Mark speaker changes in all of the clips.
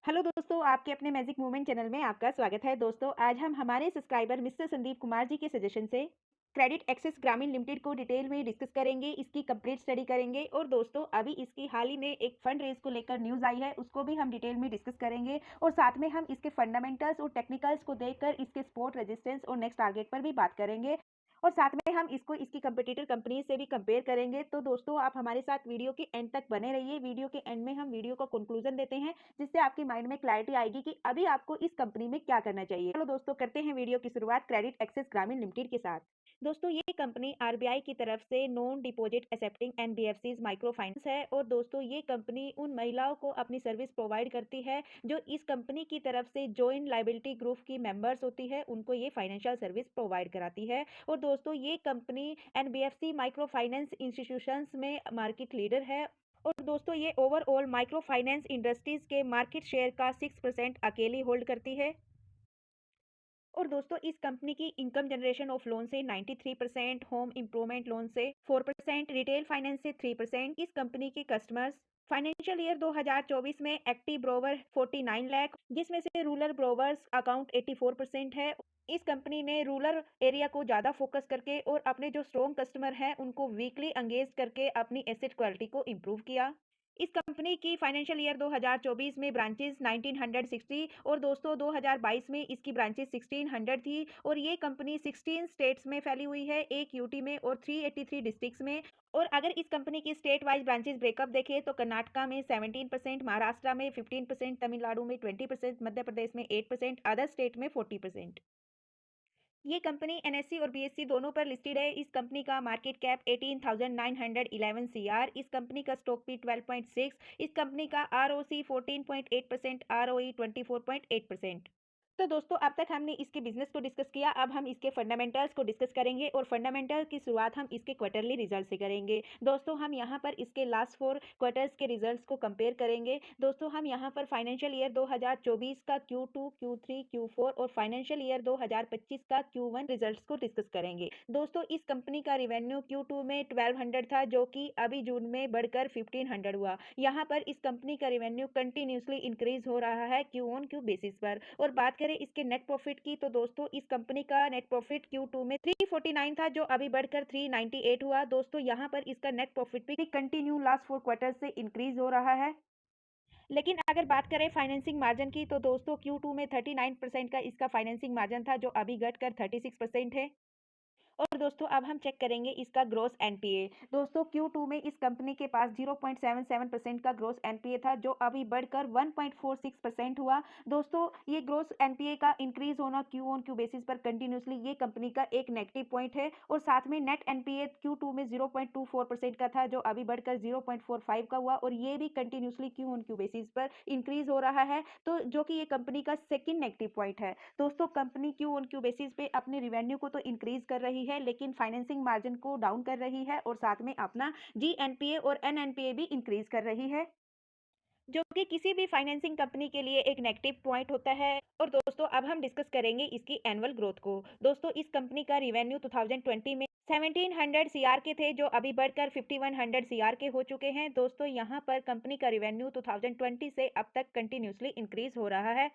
Speaker 1: Hello दोस्तों, आपके अपने मैजिक मूवमेंट चैनल में आपका स्वागत है। दोस्तों, आज हम हमारे सब्सक्राइबर मिस्टर संदीप कुमार जी के सजेशन से क्रेडिट एक्सेस ग्रामीण लिमिटेड को डिटेल में डिस्कस करेंगे, इसकी कंप्लीट स्टडी करेंगे और दोस्तों अभी इसकी हाल ही में एक फंड रेज को लेकर न्यूज़ आई है, उसको भी हम डिटेल में डिस्कस करेंगे और साथ में हम इसके फंडामेंटल्स और टेक्निकल्स को देखकर इसके सपोर्ट, रेजिस्टेंस और नेक्स्ट टारगेट पर भी बात करेंगे और साथ में हम इसको इसकी कंपटीटर कंपनी से भी कंपेयर करेंगे। तो दोस्तों, आप हमारे साथ वीडियो के एंड तक बने रहिए। वीडियो के एंड में हम वीडियो का कंक्लूजन देते हैं, जिससे आपके माइंड में क्लैरिटी आएगी कि अभी आपको इस कंपनी में क्या करना चाहिए। चलो दोस्तों, करते हैं वीडियो की शुरुआत क्रेडिट एक्सेस ग्रामीण लिमिटेड के साथ। दोस्तों, ये कंपनी आरबीआई की तरफ से non deposit accepting NBFCs micro finance है और दोस्तों ये कंपनी उन महिलाओं को अपनी सर्विस प्रोवाइड करती है जो इस कंपनी की तरफ से जॉइंट लायबिलिटी ग्रुप की मेंबर्स होती है, उनको ये फाइनेंशियल सर्विस प्रोवाइड कराती है। और दोस्तों ये company NBFC micro finance institutions में मार्केट लीडर है और दोस्तों ये ओवरऑल माइक्रो फाइनेंस इंडस्ट्रीज के मार्केट शेयर का 6% अकेली होल्ड करती है। और दोस्तों इस कंपनी की इनकम जनरेशन ऑफ लोन से 93%, होम इम्प्रूवमेंट लोन से 4%, रिटेल फाइनेंस से 3%। इस कंपनी के कस्टमर्स फाइनेंशियल ईयर 2024 में एक्टिव ब्रोवर 49 लाख, जिसमें से रूरल ब्रोवर्स अकाउंट 84% है। इस कंपनी ने रूरल एरिया को ज़्यादा फोकस करके और अपने जो स्ट्रॉन्ग कस्टमर हैं उनको वीकली एंगेज करके अपनी एसेट क्वालिटी को इम्प्रूव किया। इस कंपनी की फाइनेंशियल ईयर 2024 में ब्रांचेस 1960 और दोस्तों 2022 में इसकी ब्रांचेस 1600 थी और ये कंपनी 16 स्टेट्स में फैली हुई है, एक यूटी में और 383 डिस्ट्रिक्ट्स में। और अगर इस कंपनी की स्टेट वाइज ब्रांचेस ब्रेकअप देखें तो कर्नाटका में 17%, महाराष्ट्र में 15%, तमिलनाडु में 20%, मध्य प्रदेश में 8%, अदर स्टेट में 40%। ये कंपनी एनएससी और बीएससी दोनों पर लिस्टेड है। इस कंपनी का मार्केट कैप 18,911 सीआर, इस कंपनी का स्टॉक पी 12.6, इस कंपनी का आरओसी 14.8%, आरओई 24.8%। तो दोस्तों अब तक हमने इसके बिजनेस को डिस्कस किया, अब हम इसके फंडामेंटल्स को डिस्कस करेंगे और फंडामेंटल की शुरुआत हम इसके क्वार्टरली रिजल्ट से करेंगे। दोस्तों हम यहाँ पर इसके लास्ट 4 क्वार्टर्स के रिजल्ट्स को कंपेयर करेंगे। दोस्तों हम यहाँ पर फाइनेंशियल ईयर 2024 का Q2, Q3, Q4 और फाइनेंशियल ईयर 2025 का Q1 रिजल्ट्स को डिस्कस करेंगे। दोस्तों इस कंपनी का रिवेन्यू Q2 में 1200 था, जो कि अभी जून में बढ़कर 1500 हुआ। यहाँ पर इस कंपनी का रिवेन्यू कंटिन्यूसली इंक्रीज हो रहा है क्यू ऑन क्यू बेसिस पर। और बात करें इसके नेट प्रॉफिट की तो दोस्तों इस कंपनी का नेट प्रॉफिट Q2 में 349 था, जो अभी बढ़कर 398 हुआ। दोस्तों यहाँ पर इसका नेट प्रॉफिट भी कंटिन्यू लास्ट 4 क्वार्टर से इंक्रीज हो रहा है। लेकिन अगर बात करें फाइनेंसिंग मार्जिन की तो दोस्तों Q2 में 39% का इसका फाइनेंसिंग मार्जिन था, जो अभी घटकर 36% है। और दोस्तों अब हम चेक करेंगे इसका ग्रोस एनपीए। दोस्तों Q2 में इस कंपनी के पास 0.77% का ग्रोस एनपीए था, जो अभी बढ़कर 1.46% हुआ। दोस्तों ये ग्रोस एनपीए का इंक्रीज होना क्यू ऑन क्यू बेसिस पर कंटिन्यूसली ये कंपनी का एक नेगेटिव पॉइंट है। और साथ में नेट एनपीए Q2 में 0.24% का था, जो अभी बढ़कर 0.45 का हुआ और ये भी continuously Q on Q basis पर इंक्रीज हो रहा है, तो जो कि ये कंपनी का सेकेंड नेगेटिव पॉइंट है। दोस्तों company Q on Q basis पे अपने रिवेन्यू को तो इंक्रीज कर रही है, लेकिन फाइनेंसिंग मार्जिन को डाउन कर रही है और साथ में अपना जीएनपीए और एनएनपीए भी इंक्रीज कर रही है, जो कि किसी भी फाइनेंसिंग कंपनी के लिए एक नेगेटिव पॉइंट होता है। और दोस्तों अब हम डिस्कस करेंगे इसकी एनुअल ग्रोथ को। दोस्तों इस कंपनी का रिवेन्यू 2020 में 1700 सीआर के थे, जो अभी बढ़कर 5100 सीआर के हो चुके हैं। दोस्तों यहाँ पर कंपनी का रिवेन्यू 2020 से अब तक कंटिन्यूसली इंक्रीज हो रहा है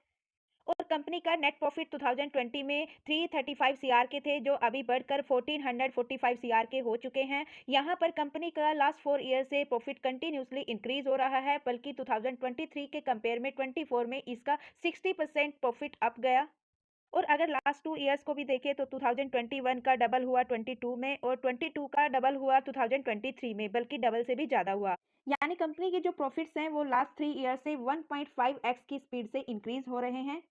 Speaker 1: और कंपनी का नेट प्रॉफिट 2020 में 335 सीआर के थे, जो अभी बढ़कर 1445 सीआर के हो चुके हैं। यहाँ पर कंपनी का लास्ट 4 ईयर से प्रॉफिट कंटिन्यूसली इंक्रीज हो रहा है, बल्कि 2023 के कंपेयर में 24 में इसका 60% प्रॉफिट अप गया। और अगर लास्ट 2 ईयर्स को भी देखें तो 2021 का डबल हुआ 22 में और 22 का डबल हुआ 2023 में, बल्कि डबल से भी ज़्यादा हुआ। यानी कंपनी के जो प्रॉफिट्स हैं वो लास्ट 3 ईयर से 1.5x की स्पीड से इंक्रीज हो रहे हैं।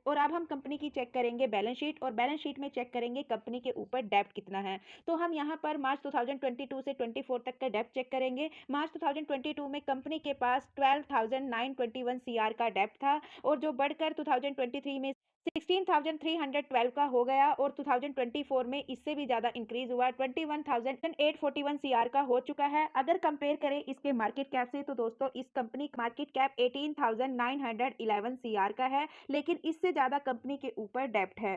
Speaker 1: और अब हम कंपनी की चेक करेंगे बैलेंस शीट और बैलेंस शीट में चेक करेंगे कंपनी के ऊपर डेब्ट कितना है। तो हम यहाँ पर मार्च 2022 से 24 तक का डेब्ट चेक करेंगे। मार्च 2022 में कंपनी के पास 12,921 सीआर का डेब्ट था और जो बढ़कर 2023 में 16,312 का हो गया और 2024 में इससे भी ज़्यादा इंक्रीज हुआ, 21,841 सीआर का हो चुका है। अगर कंपेयर करें इसके मार्केट कैप से तो दोस्तों इस कंपनी का मार्केट कैप 18,911 सीआर का है, लेकिन इससे ज़्यादा कंपनी के ऊपर डेब्ट है,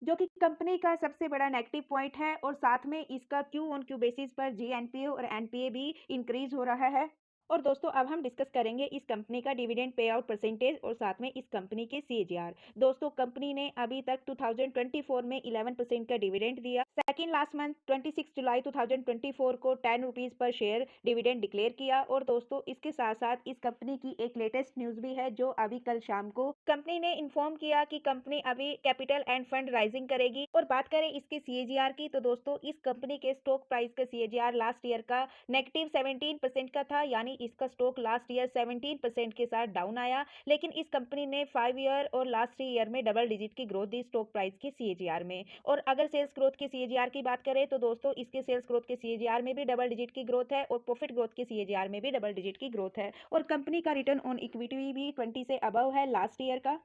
Speaker 1: जो कि कंपनी का सबसे बड़ा नेगेटिव पॉइंट है। और साथ में इसका क्यू ऑन क्यू बेसिस पर जीएनपीए और एनपीए भी इंक्रीज हो रहा है। और दोस्तों अब हम डिस्कस करेंगे इस कंपनी का डिविडेंड पे आउट परसेंटेज और साथ में इस कंपनी के सीएजीआर। दोस्तों कंपनी ने अभी तक 2024 में 11% का डिविडेंड दिया। सेकंड लास्ट मंथ 26 जुलाई 2024 को 10 rupees per share dividend declare किया। और दोस्तों इसके साथ साथ इस कंपनी की एक लेटेस्ट न्यूज भी है जो अभी कल शाम को कंपनी ने इन्फॉर्म किया कि कंपनी अभी कैपिटल एंड फंड राइजिंग करेगी। और बात करें इसके सीएजीआर की तो दोस्तों इस कंपनी के स्टॉक प्राइस का सीएजीआर लास्ट ईयर का -17% का था, यानी इसका स्टॉक लास्ट ईयर 17% के साथ डाउन आया। लेकिन इस कंपनी ने 5 ईयर और लास्ट 3 ईयर में डबल डिजिट की ग्रोथ दी स्टॉक प्राइस के सीएजीआर में। और अगर सेल्स ग्रोथ के सीएजीआर की बात करें तो दोस्तों इसके सेल्स ग्रोथ के सीएजीआर में भी डबल डिजिट की ग्रोथ है और प्रॉफिट ग्रोथ के सीएजीआर में भी डबल डिजिट की ग्रोथ है। और कंपनी का रिटर्न ऑन इक्विटी भी 20 से अबव है लास्ट ईयर का।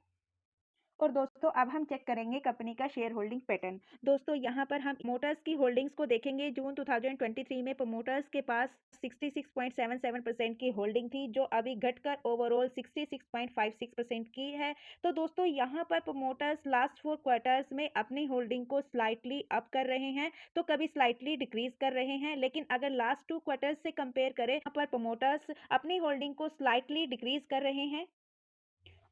Speaker 1: और दोस्तों अब हम चेक करेंगे कंपनी का शेयर होल्डिंग पैटर्न। दोस्तों यहाँ पर हम प्रमोटर्स की होल्डिंग्स को देखेंगे। जून 2023 में प्रमोटर्स के पास 66.77% की होल्डिंग थी, जो अभी घटकर ओवरऑल 66.56% की है। तो दोस्तों यहाँ पर प्रमोटर्स लास्ट 4 क्वार्टर्स में अपनी होल्डिंग को स्लाइटली अप कर रहे हैं, तो कभी स्लाइटली डिक्रीज कर रहे हैं। लेकिन अगर लास्ट 2 क्वार्टर्स से कंपेयर करें, यहाँ पर प्रमोटर्स अपनी होल्डिंग को स्लाइटली डिक्रीज कर रहे हैं।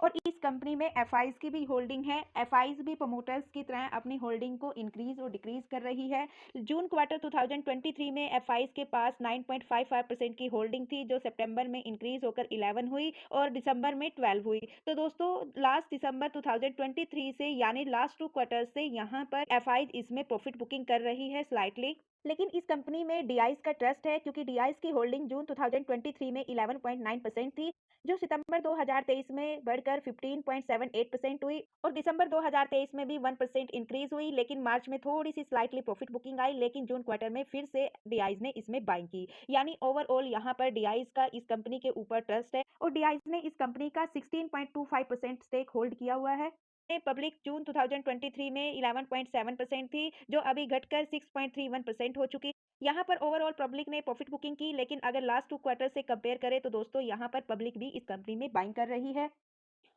Speaker 1: और इस कंपनी में एफआईज की भी होल्डिंग है। एफआईज भी प्रमोटर्स की तरह अपनी होल्डिंग को इंक्रीज और डिक्रीज कर रही है। जून क्वार्टर 2023 में एफआईज के पास 9.55% की होल्डिंग थी, जो सितंबर में इंक्रीज होकर 11 हुई और दिसंबर में 12 हुई। तो दोस्तों लास्ट दिसंबर 2023 से यानी लास्ट 2 क्वार्टर से यहाँ पर एफआईज इसमें प्रॉफिट बुकिंग कर रही है स्लाइटली। लेकिन इस कंपनी में डीआईज का ट्रस्ट है, क्योंकि डीआईज की होल्डिंग जून 2023 में 11.9% थी, जो सितंबर 2023 में बढ़कर 15.78% हुई और दिसंबर 2023 में भी 1% इंक्रीज हुई। लेकिन मार्च में थोड़ी सी स्लाइटली प्रॉफिट बुकिंग आई, लेकिन जून क्वार्टर में फिर से डीआईज ने इसमें बाइंग की। यानी ओवरऑल यहाँ पर डीआईज का इस कंपनी के ऊपर ट्रस्ट है और डीआईज ने इस कंपनी का 16.25% स्टेक होल्ड किया हुआ है। पब्लिक जून 2023 में 11.7% थी, जो अभी घटकर 6.31% हो चुकी। यहाँ पर ओवरऑल पब्लिक ने प्रॉफिट बुकिंग की, लेकिन अगर लास्ट 2 क्वार्टर से कंपेयर करें तो दोस्तों यहाँ पर पब्लिक भी इस कंपनी में बाइंग कर रही है।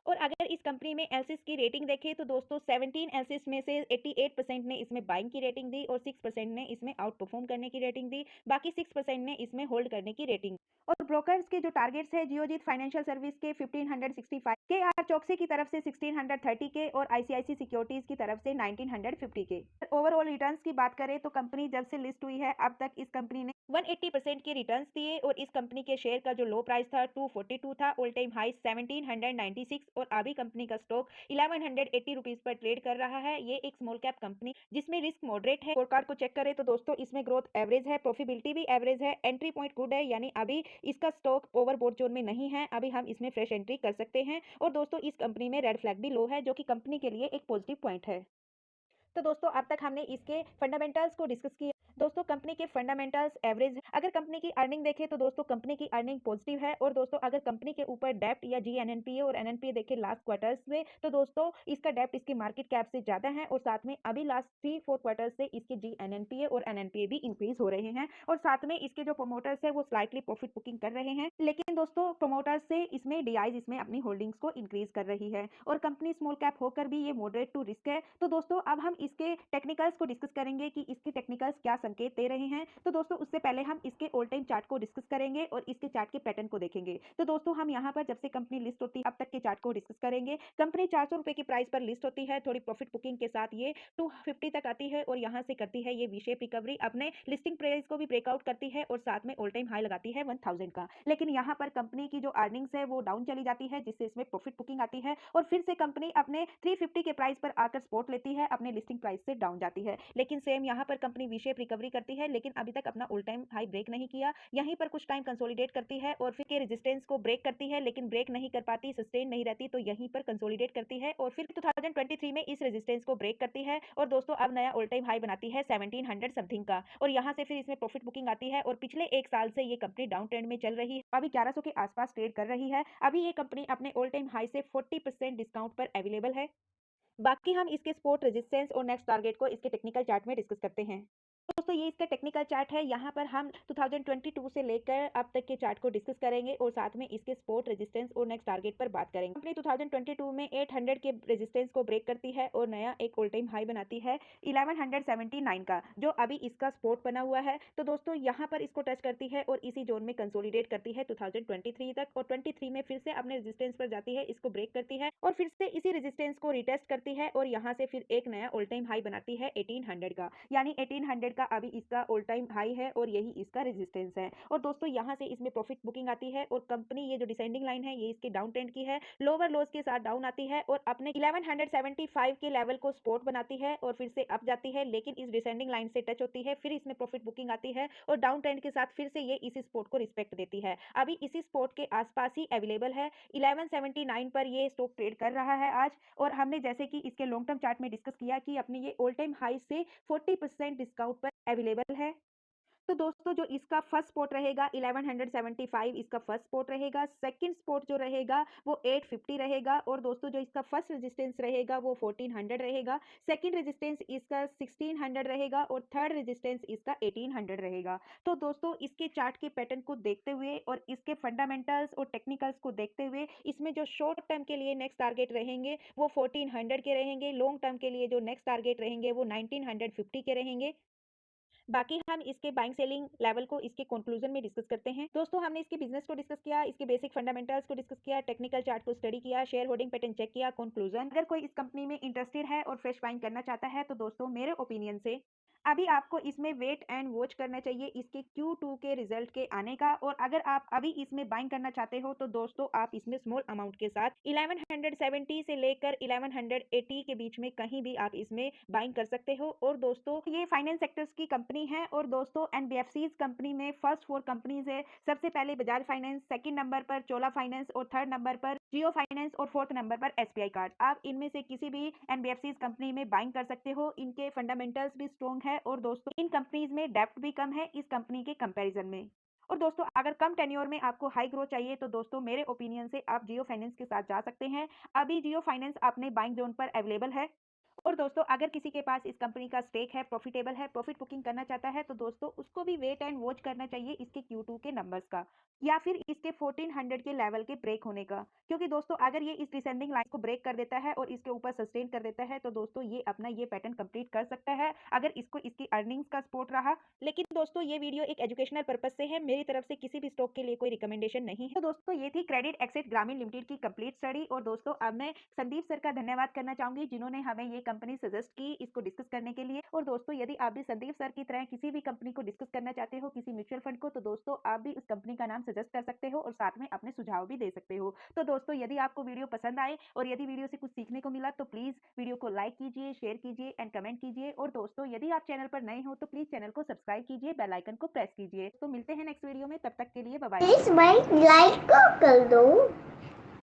Speaker 1: और अगर इस कंपनी में एलसिस की रेटिंग देखें तो दोस्तों 17 एलसिस में से 88% ने इसमें बाइंग की रेटिंग दी और 6% ने इसमें आउट परफॉर्म करने की रेटिंग दी। बाकी 6% ने इसमें होल्ड करने की रेटिंग। और ब्रोकर्स के जो टारगेट्स है, जियोजीत फाइनेंशियल सर्विस के 1565 के, आर चौकसी की तरफ से 1630 के और आईसीआईसी सिक्योरिटीज की तरफ से 1950 के। ओवरऑल रिटर्न्स की बात करें तो कंपनी जब से लिस्ट हुई है अब तक इस कंपनी ने 180% के रिटर्न्स दिए और इस कंपनी के शेयर का जो लो प्राइस था 242 था, ऑल टाइम हाई 1796 और अभी कंपनी का स्टॉक 1180 रुपीज पर ट्रेड कर रहा है। ये एक स्मॉल कैप कंपनी जिसमें रिस्क मॉडरेट है। स्कोरकार्ड को चेक करें तो दोस्तों इसमें ग्रोथ एवरेज है, प्रॉफिटेबिलिटी भी एवरेज है, एंट्री पॉइंट गुड है, यानी अभी इसका स्टॉक ओवरबोट जोन में नहीं है, अभी हम इसमें फ्रेश एंट्री कर सकते हैं। और दोस्तों इस कंपनी में रेड फ्लैग भी लो है, जो कि कंपनी के लिए एक पॉजिटिव पॉइंट है। तो दोस्तों अब तक हमने इसके फंडामेंटल्स को डिस्कस किया। दोस्तों कंपनी के फंडामेंटल्स एवरेज है। अगर कंपनी की अर्निंग देखें तो दोस्तों कंपनी की अर्निंग पॉजिटिव है। और दोस्तों अगर कंपनी के ऊपर डेप्ट या जीएनएनपीए और एनएनपीए देखें लास्ट क्वार्टर्स में, तो दोस्तों इसका डेप्ट इसकी मार्केट कैप से ज्यादा है और साथ में अभी लास्ट 3-4 क्वार्टर्स से इसके जीएनएनपीए और एनएनपीए भी इंक्रीज हो रहे हैं। और साथ में इसके जो प्रोमोटर्स है वो स्लाइटली प्रॉफिट बुकिंग कर रहे हैं। लेकिन दोस्तों प्रोमोटर्स से इसमें डीआईज इसमें अपनी होल्डिंग्स को इंक्रीज कर रही है और कंपनी स्मॉल कैप होकर भी ये मॉडरेट टू रिस्क है। तो दोस्तों अब हम इसके टेक्निकल्स को डिस्कस करेंगे कि इसके टेक्निकल्स क्या संकेत दे रहे हैं। तो दोस्तों उससे पहले हम इसके ऑल टाइम चार्ट को डिस्कस करेंगे और इसके चार्ट के पैटर्न को देखेंगे। तो दोस्तों हम यहाँ पर जब से कंपनी लिस्ट होती है अब तक के चार्ट को डिस्कस करेंगे। कंपनी 400 रुपए की प्राइस पर लिस्ट होती है, थोड़ी प्रॉफिट बुकिंग के साथ ये 250 तक आती है और यहाँ से करती है ये वी शेप रिकवरी, अपने लिस्टिंग प्राइस को भी ब्रेकआउट करती है और साथ में ऑल टाइम हाई लगाती है 1000 का। लेकिन यहाँ पर कंपनी की जो अर्निंग्स है वो डाउन चली जाती है, जिससे इसमें प्रॉफिट बुकिंग आती है और फिर से कंपनी अपने 350 के प्राइस पर आकर सपोर्ट लेती है, अपने लिस्टिंग प्राइस से डाउन जाती है। लेकिन सेम यहाँ पर कंपनी वी शेप रिकवरी करती है, लेकिन अभी तक अपना ऑल टाइम हाई ब्रेक नहीं किया। यहीं पर कुछ टाइम कंसोलिडेट करती है और फिर के रेजिस्टेंस को ब्रेक करती है, लेकिन ब्रेक नहीं कर पाती, सस्टेन नहीं रहती, तो यहीं पर कंसोलिडेट करती है और फिर 2023 में इस रेजिस्टेंस को ब्रेक करती है और दोस्तों अब नया ऑल टाइम हाई बनाती है 1700 समथिंग का और यहाँ से फिर इसमें प्रॉफिट बुकिंग आती है। और पिछले 1 साल से ये कंपनी डाउन ट्रेंड में चल रही है, अभी 1100 के आसपास ट्रेड कर रही है। अभी ये कंपनी अपने ऑल टाइम हाई से 40% डिस्काउंट पर अवेलेबल है। बाकी हम इसके सपोर्ट रेजिस्टेंस और नेक्स्ट टारगेट को इसके टेक्निकल चार्ट में डिस्कस करते हैं। दोस्तों ये इसका टेक्निकल चार्ट है। यहाँ पर हम 2022 से लेकर अब तक के चार्ट को डिस्कस करेंगे और साथ में इसके सपोर्ट, रेजिस्टेंस और नेक्स्ट टारगेट पर बात करेंगे। कंपनी 2022 में 800 के रेजिस्टेंस को ब्रेक करती है और नया एक ऑल टाइम हाई बनाती है 1179 का, जो अभी इसका सपोर्ट बना हुआ है। तो दोस्तों यहाँ पर इसको टच करती है और इसी जोन में कंसोलिडेट करती है 2023 तक, और 23 में फिर से अपने रेजिस्टेंस पर जाती है, इसको ब्रेक करती है और फिर से इसी रेजिस्टेंस को रिटेस्ट करती है और यहाँ से फिर एक नया ऑल टाइम हाई बनाती है 1800 का, यानी 1800 का अभी इसका ऑल टाइम हाई है और यही इसका रेजिस्टेंस है। और दोस्तों यहाँ से इसमें प्रॉफिट बुकिंग आती है और कंपनी ये जो डिसेंडिंग लाइन है ये इसके डाउन ट्रेंड की है, लोअर लोज के साथ डाउन आती है और अपने 1175 के लेवल को सपोर्ट बनाती है और फिर से अप जाती है, लेकिन इस डिसेंडिंग लाइन से टच होती है, फिर इसमें प्रॉफिट बुकिंग आती है और डाउन ट्रेंड के साथ फिर से ये इसी सपोर्ट को रिस्पेक्ट देती है। अभी इसी सपोर्ट के आसपास ही अवेलेबल है, 1179 पर ये स्टॉक ट्रेड कर रहा है आज। और हमने जैसे कि इसके लॉन्ग टर्म चार्ट में डिस्कस किया कि अपने ये ऑल टाइम हाई से 40% डिस्काउंट पर अवेलेबल है। तो दोस्तों जो इसका फर्स्ट स्पॉट रहेगा 1175, इसका फर्स्ट स्पॉट रहेगा। सेकंड स्पॉट जो रहेगा वो 850 रहेगा और दोस्तों जो इसका फर्स्ट रेजिस्टेंस रहेगा वो 1400 रहेगा, सेकंड रेजिस्टेंस इसका 1600 रहेगा और थर्ड रेजिस्टेंस इसका 1800 रहेगा। तो दोस्तों इसके चार्ट के पैटर्न को देखते हुए और इसके फंडामेंटल्स और टेक्निकल्स को देखते हुए इसमें जो शॉर्ट टर्म के लिए नेक्स्ट टारगेट रहेंगे वो 1400 के रहेंगे, लॉन्ग टर्म के लिए जो नेक्स्ट टारगेट रहेंगे वो 1950 के रहेंगे। बाकी हम इसके बाइंग सेलिंग लेवल को इसके कंक्लूजन में डिस्कस करते हैं। दोस्तों हमने इसके बिजनेस को डिस्कस किया, इसके बेसिक फंडामेंटल्स को डिस्कस किया, टेक्निकल चार्ट को स्टडी किया, शेयर होल्डिंग पैटर्न चेक किया, कंक्लूजन। अगर कोई इस कंपनी में इंटरेस्टेड है और फ्रेश बाइंग करना चाहता है तो दोस्तों मेरे ओपिनियन से अभी आपको इसमें वेट एंड वॉच करना चाहिए इसके Q2 के रिजल्ट के आने का। और अगर आप अभी इसमें बाइंग करना चाहते हो तो दोस्तों आप इसमें स्मॉल अमाउंट के साथ 1170 से लेकर 1180 के बीच में कहीं भी आप इसमें बाइंग कर सकते हो। और दोस्तों ये फाइनेंस सेक्टर्स की कंपनी है और दोस्तों एनबीएफसीज कंपनी में फर्स्ट 4 कंपनीज है। सबसे पहले बजाज फाइनेंस, सेकंड नंबर पर चोला फाइनेंस और थर्ड नंबर पर जियो फाइनेंस और फोर्थ नंबर पर एसबीआई कार्ड। आप इनमें से किसी भी एनबीएफसीज कंपनी में बाइंग कर सकते हो, इनके फंडामेंटल्स भी स्ट्रॉन्ग है और दोस्तों इन कंपनीज में डेप्ट भी कम है इस कंपनी के कंपैरिजन में। और दोस्तों अगर कम टेन्योर में आपको हाई ग्रोथ चाहिए तो दोस्तों मेरे ओपिनियन से आप जियो फाइनेंस के साथ जा सकते हैं। अभी जियो फाइनेंस अपने बाइंग जोन पर अवेलेबल है। और दोस्तों अगर किसी के पास इस कंपनी का स्टेक है, प्रॉफिटेबल है, प्रॉफिट बुकिंग करना चाहता है तो दोस्तों उसको भी वेट एंड वॉच करना चाहिए इसके Q2 के नंबर्स का या फिर इसके 1400 के लेवल के ब्रेक होने का। क्योंकि दोस्तों अगर ये इस डिसेंडिंग लाइन को ब्रेक कर देता है और इसके ऊपर सस्टेन कर देता है तो दोस्तों ये अपना ये पैटर्न कंप्लीट कर सकता है अगर इसको इसकी अर्निंग्स का सपोर्ट रहा। लेकिन दोस्तों ये वीडियो एक एजुकेशनल पर्पज से है, मेरी तरफ से किसी भी स्टॉक के लिए कोई रिकमेंडेशन नहीं है। तो दोस्तों ये थी क्रेडिट एक्सेस ग्रामीण लिमिटेड की कंप्लीट स्टडी। और दोस्तों अब मैं संदीप सर का धन्यवाद करना चाहूंगी जिन्होंने हमें ये कंपनी सजेस्ट की इसको डिस्कस करने के लिए। और दोस्तों यदि आप भी संदीप सर की तरह किसी भी कंपनी को डिस्कस करना चाहते हो, किसी म्यूचुअल फंड को, तो दोस्तों आप भी उस कंपनी का नाम सजेस्ट कर सकते हो और साथ में अपने सुझाव भी दे सकते हो। तो दोस्तों यदि आपको वीडियो पसंद आए और यदि वीडियो से कुछ सीखने को मिला तो प्लीज वीडियो को लाइक कीजिए, शेयर कीजिए एंड कमेंट कीजिए। और दोस्तों यदि आप चैनल पर नए हो तो प्लीज चैनल को सब्सक्राइब कीजिए, बेल आइकन को प्रेस कीजिए। तो मिलते हैं नेक्स्ट वीडियो में, तब तक के लिए बाय बाय।
Speaker 2: प्लीज भाई लाइक कर दो।